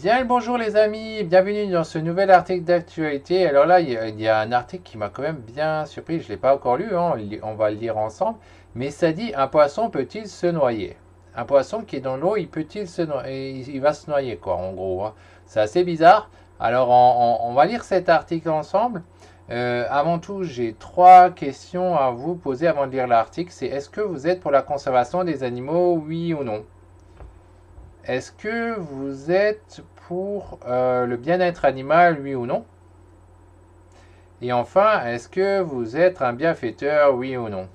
Bien le bonjour les amis, bienvenue dans ce nouvel article d'actualité. Alors là, il y a un article qui m'a quand même bien surpris, je ne l'ai pas encore lu, hein, on va le lire ensemble. Mais ça dit, un poisson peut-il se noyer? Un poisson qui est dans l'eau, peut-il se noyer? Il va se noyer quoi, en gros, hein. C'est assez bizarre. Alors on va lire cet article ensemble. Avant tout, j'ai trois questions à vous poser avant de lire l'article. C'est est-ce que vous êtes pour la conservation des animaux, oui ou non? Est-ce que vous êtes pour le bien-être animal, oui ou non? Et enfin, est-ce que vous êtes un bienfaiteur, oui ou non?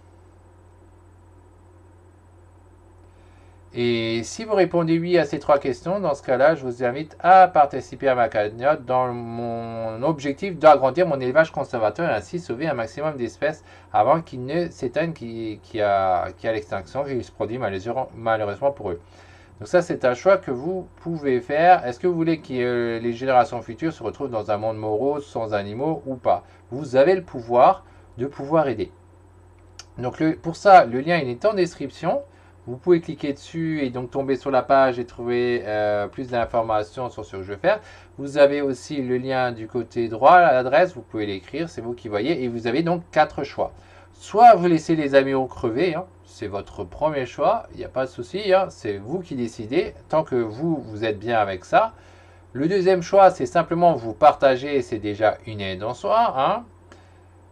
Et si vous répondez oui à ces trois questions, dans ce cas-là, je vous invite à participer à ma cagnotte dans mon objectif d'agrandir mon élevage conservateur et ainsi sauver un maximum d'espèces avant qu'ils ne s'éteignent, qui a l'extinction qui se produit malheureusement pour eux. Donc ça, c'est un choix que vous pouvez faire. Est-ce que vous voulez que les générations futures se retrouvent dans un monde morose, sans animaux ou pas? Vous avez le pouvoir de pouvoir aider. Donc pour ça, le lien il est en description. Vous pouvez cliquer dessus et donc tomber sur la page et trouver plus d'informations sur ce que je vais faire. Vous avez aussi le lien du côté droit, l'adresse, vous pouvez l'écrire, c'est vous qui voyez. Et vous avez donc 4 choix. Soit vous laissez les amiraux crever, hein, c'est votre premier choix, il n'y a pas de souci, hein, c'est vous qui décidez, tant que vous êtes bien avec ça. Le deuxième choix, c'est simplement vous partager, c'est déjà une aide en soi. Hein.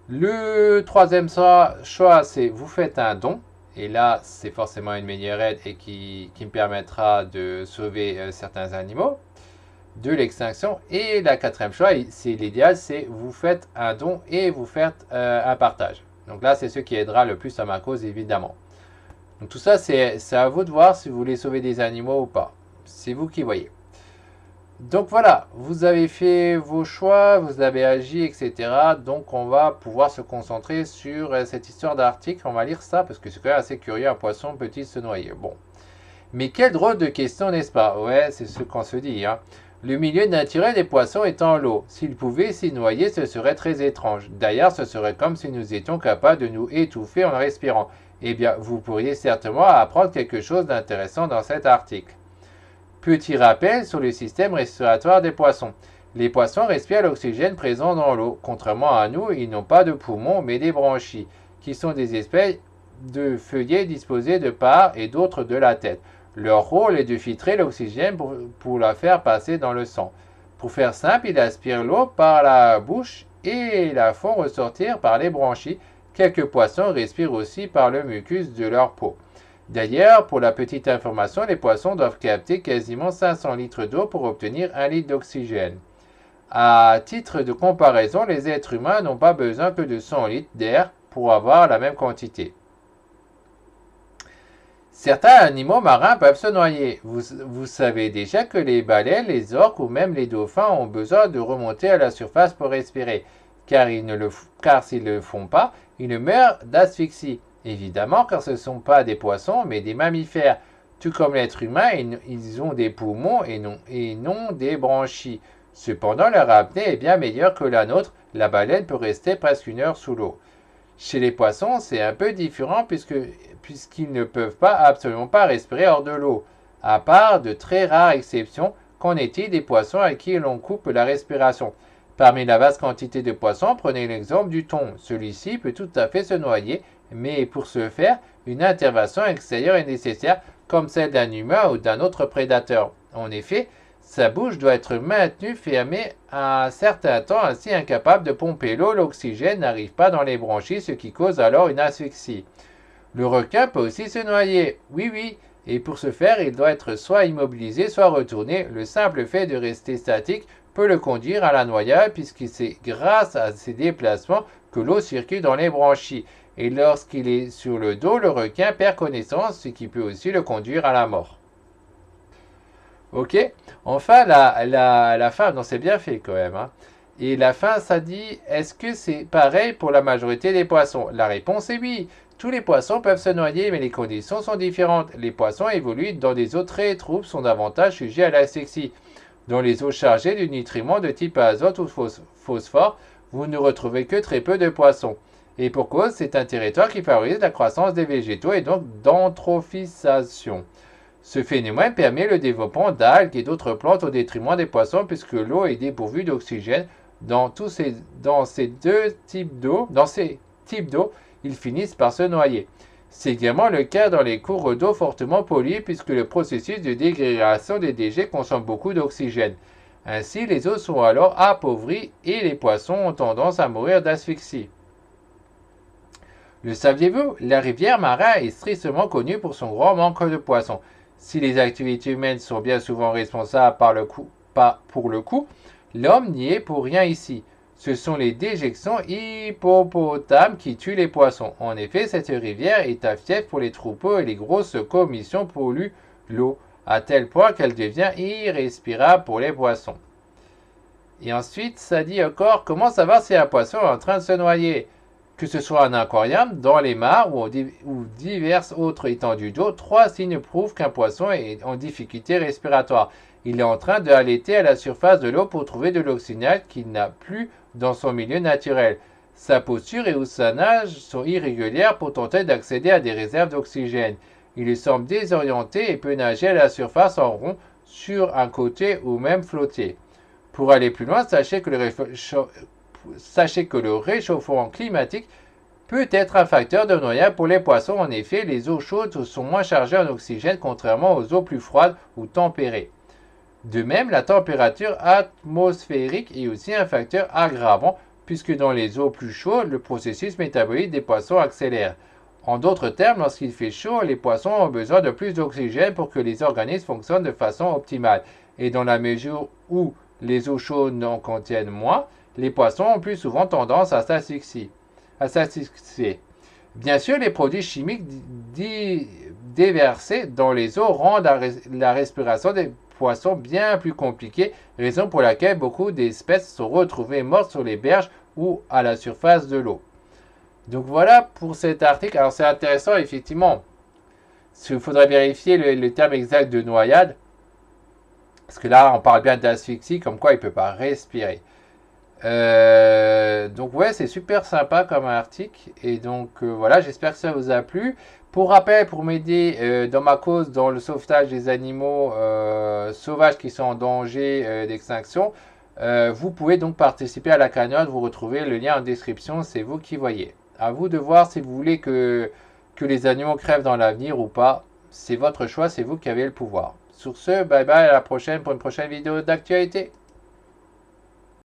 Le troisième choix, c'est vous faites un don. Et là, c'est forcément une meilleure aide et qui me permettra de sauver certains animaux de l'extinction. Et la quatrième choix, c'est l'idéal, c'est vous faites un don et vous faites un partage. Donc là, c'est ce qui aidera le plus à ma cause, évidemment. Donc tout ça, c'est à vous de voir si vous voulez sauver des animaux ou pas. C'est vous qui voyez. Donc voilà, vous avez fait vos choix, vous avez agi, etc. Donc on va pouvoir se concentrer sur cette histoire d'article. On va lire ça parce que c'est quand même assez curieux. Un poisson peut-il se noyer? Bon. Mais quelle drôle de question, n'est-ce pas? Ouais, c'est ce qu'on se dit. Hein. Le milieu naturel des poissons étant l'eau. S'ils pouvaient s'y noyer, ce serait très étrange. D'ailleurs, ce serait comme si nous étions capables de nous étouffer en respirant. Eh bien, vous pourriez certainement apprendre quelque chose d'intéressant dans cet article. Petit rappel sur le système respiratoire des poissons. Les poissons respirent l'oxygène présent dans l'eau. Contrairement à nous, ils n'ont pas de poumons mais des branchies, qui sont des espèces de feuillets disposés de part et d'autre de la tête. Leur rôle est de filtrer l'oxygène pour la faire passer dans le sang. Pour faire simple, ils aspirent l'eau par la bouche et la font ressortir par les branchies. Quelques poissons respirent aussi par le mucus de leur peau. D'ailleurs, pour la petite information, les poissons doivent capter quasiment 500 litres d'eau pour obtenir 1 litre d'oxygène. À titre de comparaison, les êtres humains n'ont pas besoin que de 100 litres d'air pour avoir la même quantité. Certains animaux marins peuvent se noyer. Vous savez déjà que les baleines, les orques ou même les dauphins ont besoin de remonter à la surface pour respirer, car s'ils ne le font pas, ils meurent d'asphyxie. Évidemment, car ce ne sont pas des poissons, mais des mammifères. Tout comme l'être humain, ils ont des poumons et non des branchies. Cependant, leur apnée est bien meilleure que la nôtre. La baleine peut rester presque 1 heure sous l'eau. Chez les poissons, c'est un peu différent puisqu'ils ne peuvent absolument pas respirer hors de l'eau. À part de très rares exceptions, qu'en est-il des poissons à qui l'on coupe la respiration? Parmi la vaste quantité de poissons, prenez l'exemple du thon. Celui-ci peut tout à fait se noyer, mais pour ce faire, une intervention extérieure est nécessaire, comme celle d'un humain ou d'un autre prédateur. En effet, sa bouche doit être maintenue fermée un certain temps, ainsi incapable de pomper l'eau, l'oxygène n'arrive pas dans les branchies, ce qui cause alors une asphyxie. Le requin peut aussi se noyer, oui, et pour ce faire, il doit être soit immobilisé, soit retourné. Le simple fait de rester statique peut le conduire à la noyade, puisque c'est grâce à ses déplacements que l'eau circule dans les branchies. Et lorsqu'il est sur le dos, le requin perd connaissance, ce qui peut aussi le conduire à la mort. Ok. Enfin, la fin, non, c'est bien fait quand même. Hein. Et la fin, ça dit, est-ce que c'est pareil pour la majorité des poissons? La réponse est oui. Tous les poissons peuvent se noyer, mais les conditions sont différentes. Les poissons évoluent dans des eaux très troubles, sont davantage sujets à l'asphyxie. Dans les eaux chargées de nutriments de type azote ou phosphore, vous ne retrouvez que très peu de poissons. Et pour cause, c'est un territoire qui favorise la croissance des végétaux et donc d'antrophisation. Ce phénomène permet le développement d'algues et d'autres plantes au détriment des poissons puisque l'eau est dépourvue d'oxygène. Dans ces types d'eau, ils finissent par se noyer. C'est également le cas dans les cours d'eau fortement pollués puisque le processus de dégradation des déchets consomme beaucoup d'oxygène. Ainsi, les eaux sont alors appauvries et les poissons ont tendance à mourir d'asphyxie. Le saviez-vous? La rivière Mara est tristement connue pour son grand manque de poissons. Si les activités humaines sont bien souvent responsables pour le coup, l'homme n'y est pour rien ici. Ce sont les déjections hippopotames qui tuent les poissons. En effet, cette rivière est un fief pour les troupeaux et les grosses commissions polluent l'eau, à tel point qu'elle devient irrespirable pour les poissons. Et ensuite, ça dit encore comment savoir si un poisson est en train de se noyer. Que ce soit un aquarium, dans les mares ou diverses autres étendues d'eau, 3 signes prouvent qu'un poisson est en difficulté respiratoire. Il est en train de halter à la surface de l'eau pour trouver de l'oxygène qu'il n'a plus dans son milieu naturel. Sa posture et sa nage sont irrégulières pour tenter d'accéder à des réserves d'oxygène. Il lui semble désorienté et peut nager à la surface en rond, sur un côté ou même flotter. Pour aller plus loin, sachez que le réchauffement climatique peut être un facteur de noyade pour les poissons. En effet, les eaux chaudes sont moins chargées en oxygène contrairement aux eaux plus froides ou tempérées. De même, la température atmosphérique est aussi un facteur aggravant puisque dans les eaux plus chaudes, le processus métabolique des poissons accélère. En d'autres termes, lorsqu'il fait chaud, les poissons ont besoin de plus d'oxygène pour que les organismes fonctionnent de façon optimale. Et dans la mesure où les eaux chaudes en contiennent moins, les poissons ont plus souvent tendance à s'asphyxier. Bien sûr, les produits chimiques déversés dans les eaux rendent la respiration des poissons bien plus compliquée, raison pour laquelle beaucoup d'espèces sont retrouvées mortes sur les berges ou à la surface de l'eau. Donc voilà pour cet article. Alors c'est intéressant, effectivement. Il faudrait vérifier le terme exact de noyade. Parce que là, on parle bien d'asphyxie, comme quoi il ne peut pas respirer. Donc ouais, c'est super sympa comme article. Et donc voilà, j'espère que ça vous a plu. Pour rappel, pour m'aider dans ma cause, dans le sauvetage des animaux sauvages qui sont en danger d'extinction, vous pouvez donc participer à la cagnotte. Vous retrouvez le lien en description, c'est vous qui voyez. À vous de voir si vous voulez que les animaux crèvent dans l'avenir ou pas. C'est votre choix, c'est vous qui avez le pouvoir. Sur ce, bye bye, à la prochaine pour une prochaine vidéo d'actualité.